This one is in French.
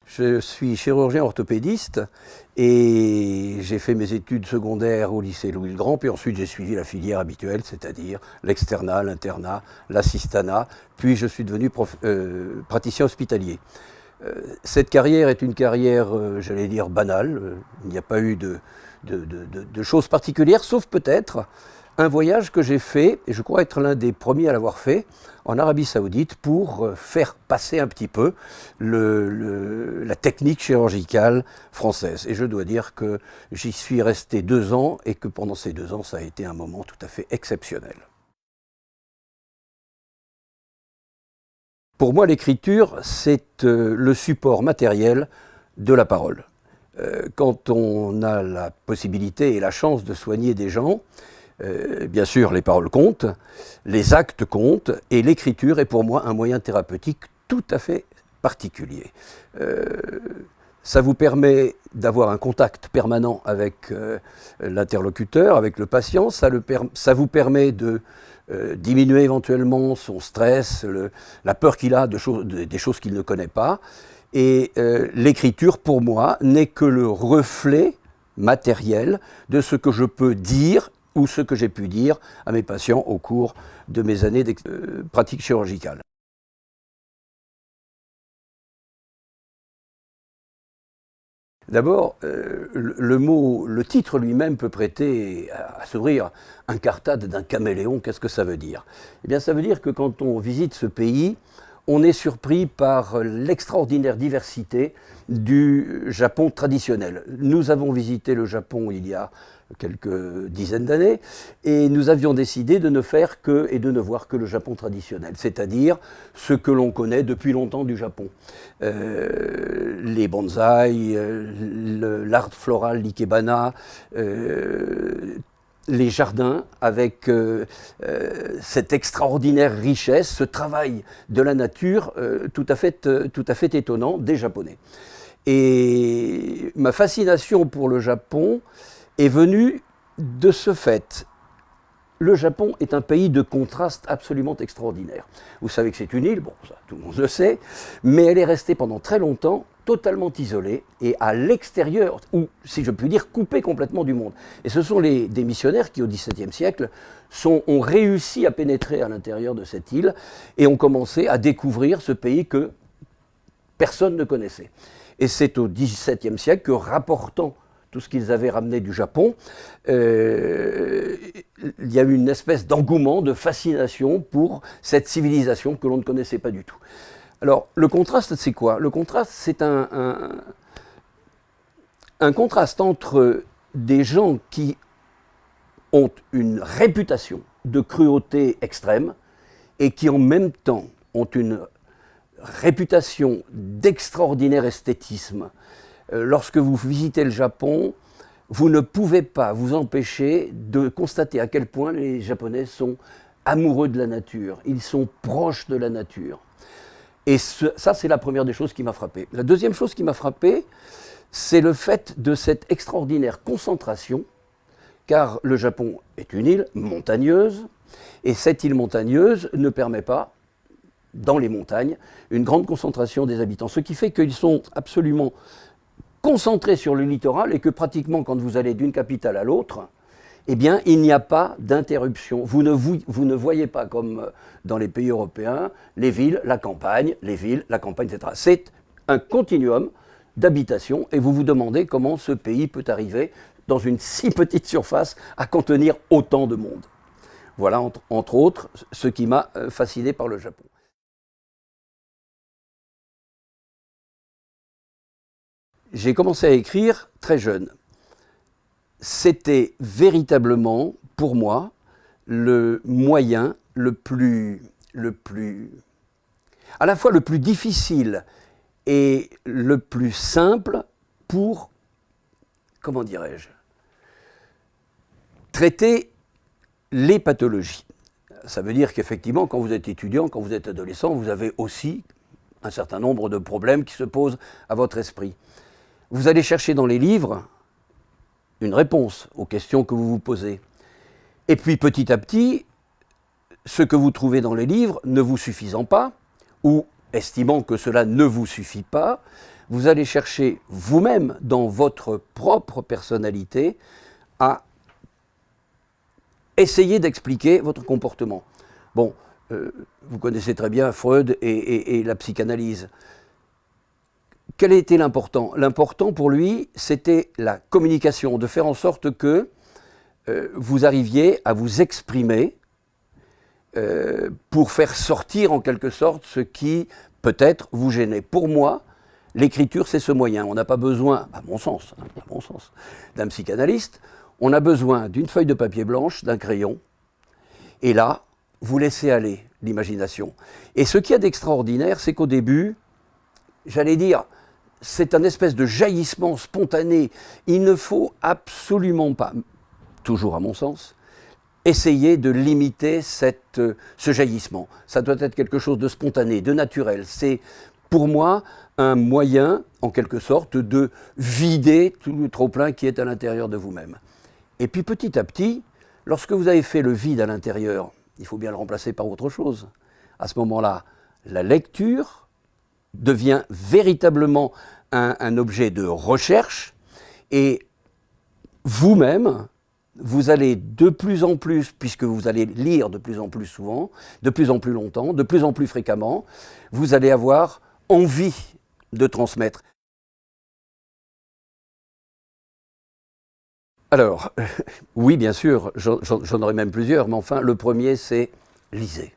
Je suis chirurgien orthopédiste et j'ai fait mes études secondaires au lycée Louis-le-Grand, puis ensuite j'ai suivi la filière habituelle, c'est-à-dire l'externat, l'internat, l'assistanat, puis je suis devenu praticien hospitalier. Cette carrière est une carrière, j'allais dire, banale. Il n'y a pas eu de choses particulières, sauf peut-être un voyage que j'ai fait, et je crois être l'un des premiers à l'avoir fait, en Arabie Saoudite pour faire passer un petit peu la technique chirurgicale française. Et je dois dire que j'y suis resté 2 ans et que pendant ces 2 ans, ça a été un moment tout à fait exceptionnel. Pour moi, l'écriture, c'est le support matériel de la parole. Quand on a la possibilité et la chance de soigner des gens, bien sûr, les paroles comptent, les actes comptent, et l'écriture est pour moi un moyen thérapeutique tout à fait particulier. Ça vous permet d'avoir un contact permanent avec l'interlocuteur, avec le patient, ça vous permet de diminuer éventuellement son stress, la peur qu'il a des choses qu'il ne connaît pas. Et l'écriture, pour moi, n'est que le reflet matériel de ce que je peux dire ou ce que j'ai pu dire à mes patients au cours de mes années de pratique chirurgicale. D'abord, le titre lui-même peut prêter à sourire. Incartade d'un caméléon, qu'est-ce que ça veut dire? Eh bien, ça veut dire que quand on visite ce pays, on est surpris par l'extraordinaire diversité du Japon traditionnel. Nous avons visité le Japon il y a quelques dizaines d'années, et nous avions décidé de ne faire que et de ne voir que le Japon traditionnel, c'est-à-dire ce que l'on connaît depuis longtemps du Japon. Les bonsaïs, l'art floral, l'ikebana, les jardins avec cette extraordinaire richesse, ce travail de la nature tout à fait étonnant des Japonais. Et ma fascination pour le Japon est venue de ce fait. Le Japon est un pays de contraste absolument extraordinaire. Vous savez que c'est une île, bon, ça tout le monde le sait, mais elle est restée pendant très longtemps totalement isolée et à l'extérieur, ou si je puis dire, coupée complètement du monde. Et ce sont des missionnaires qui, au XVIIe siècle, ont réussi à pénétrer à l'intérieur de cette île et ont commencé à découvrir ce pays que personne ne connaissait. Et c'est au XVIIe siècle que, rapportant tout ce qu'ils avaient ramené du Japon, il y a eu une espèce d'engouement, de fascination pour cette civilisation que l'on ne connaissait pas du tout. Alors, le contraste, c'est quoi? Le contraste, c'est un contraste entre des gens qui ont une réputation de cruauté extrême et qui, en même temps, ont une réputation d'extraordinaire esthétisme. Lorsque vous visitez le Japon, vous ne pouvez pas vous empêcher de constater à quel point les Japonais sont amoureux de la nature. Ils sont proches de la nature. Et ça, c'est la première des choses qui m'a frappé. La deuxième chose qui m'a frappé, c'est le fait de cette extraordinaire concentration, car le Japon est une île montagneuse, et cette île montagneuse ne permet pas, dans les montagnes, une grande concentration des habitants. Ce qui fait qu'ils sont absolument concentrés sur le littoral et que pratiquement quand vous allez d'une capitale à l'autre, eh bien, il n'y a pas d'interruption. Vous ne voyez pas comme dans les pays européens les villes, la campagne, les villes, la campagne, etc. C'est un continuum d'habitation et vous vous demandez comment ce pays peut arriver dans une si petite surface à contenir autant de monde. Voilà, entre autres, ce qui m'a fasciné par le Japon. J'ai commencé à écrire très jeune. C'était véritablement, pour moi, le moyen à la fois le plus difficile et le plus simple pour, comment dirais-je, traiter les pathologies. Ça veut dire qu'effectivement, quand vous êtes étudiant, quand vous êtes adolescent, vous avez aussi un certain nombre de problèmes qui se posent à votre esprit. Vous allez chercher dans les livres une réponse aux questions que vous vous posez. Et puis petit à petit, ce que vous trouvez dans les livres ne vous suffisant pas, ou estimant que cela ne vous suffit pas, vous allez chercher vous-même, dans votre propre personnalité, à essayer d'expliquer votre comportement. Bon, vous connaissez très bien Freud et la psychanalyse. Quel était l'important? L'important pour lui, c'était la communication, de faire en sorte que vous arriviez à vous exprimer pour faire sortir en quelque sorte ce qui peut-être vous gênait. Pour moi, l'écriture, c'est ce moyen. On n'a pas besoin, à mon sens, d'un psychanalyste. On a besoin d'une feuille de papier blanche, d'un crayon, et là, vous laissez aller l'imagination. Et ce qu'il y a d'extraordinaire, c'est qu'au début, j'allais dire, c'est un espèce de jaillissement spontané. Il ne faut absolument pas, toujours à mon sens, essayer de limiter ce jaillissement. Ça doit être quelque chose de spontané, de naturel. C'est, pour moi, un moyen, en quelque sorte, de vider tout le trop-plein qui est à l'intérieur de vous-même. Et puis petit à petit, lorsque vous avez fait le vide à l'intérieur, il faut bien le remplacer par autre chose. À ce moment-là, la lecture devient véritablement un objet de recherche et vous-même, vous allez de plus en plus, puisque vous allez lire de plus en plus souvent, de plus en plus longtemps, de plus en plus fréquemment, vous allez avoir envie de transmettre. Alors, oui, bien sûr, j'en aurai même plusieurs, mais enfin, le premier, c'est lisez.